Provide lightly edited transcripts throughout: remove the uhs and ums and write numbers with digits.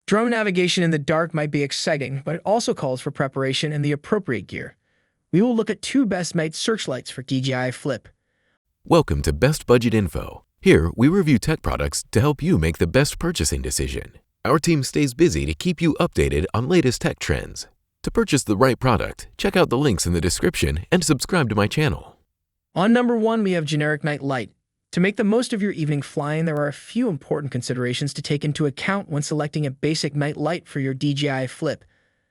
Drone navigation in the dark might be exciting, but it also calls for preparation and the appropriate gear. We will look at 2 best night searchlights for DJI Flip. Welcome to Best Budget Info. Here, we review tech products to help you make the best purchasing decision. Our team stays busy to keep you updated on latest tech trends. To purchase the right product, check out the links in the description and subscribe to my channel. On number 1, we have generic night light. To make the most of your evening flying, there are a few important considerations to take into account when selecting a basic night light for your DJI Flip.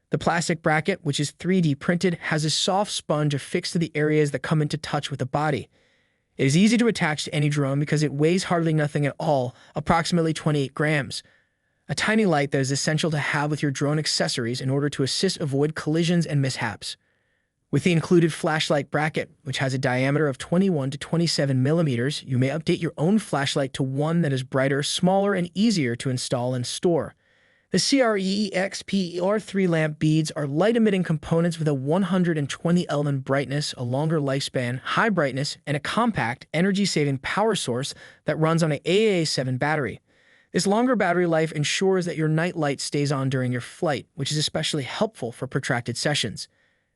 The plastic bracket, which is 3D printed, has a soft sponge affixed to the areas that come into touch with the body. It is easy to attach to any drone because it weighs hardly nothing at all, approximately 28 grams. A tiny light that is essential to have with your drone accessories in order to avoid collisions and mishaps. With the included flashlight bracket, which has a diameter of 21 to 27 millimeters, you may update your own flashlight to one that is brighter, smaller, and easier to install and store. The YYRCVRA lamp beads are light-emitting components with a 120 lumen brightness, a longer lifespan, high brightness, and a compact, energy-saving power source that runs on an AA7 battery. This longer battery life ensures that your night light stays on during your flight, which is especially helpful for protracted sessions.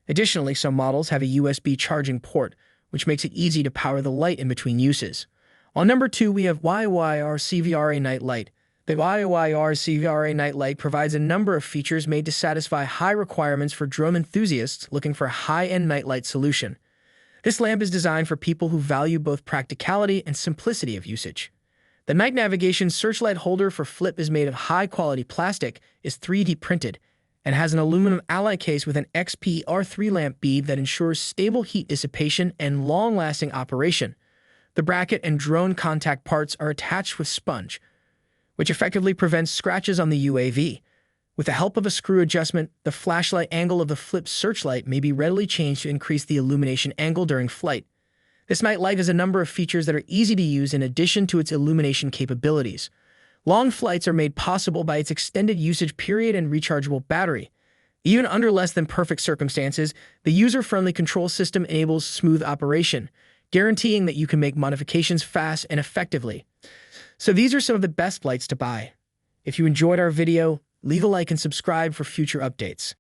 Additionally, some models have a USB charging port, which makes it easy to power the light in between uses. On number 2, we have YYRCVRA Night Light. The YYRCVRA Night Light provides a number of features made to satisfy high requirements for drone enthusiasts looking for a high-end nightlight solution. This lamp is designed for people who value both practicality and simplicity of usage. The night navigation searchlight holder for Flip is made of high-quality plastic, is 3D printed, and has an aluminum alloy case with an XPR3 lamp bead that ensures stable heat dissipation and long-lasting operation. The bracket and drone contact parts are attached with sponge, which effectively prevents scratches on the UAV. With the help of a screw adjustment, the flashlight angle of the Flip searchlight may be readily changed to increase the illumination angle during flight. This night light has a number of features that are easy to use in addition to its illumination capabilities. Long flights are made possible by its extended usage period and rechargeable battery. Even under less than perfect circumstances, the user-friendly control system enables smooth operation, guaranteeing that you can make modifications fast and effectively. So these are some of the best lights to buy. If you enjoyed our video, leave a like and subscribe for future updates.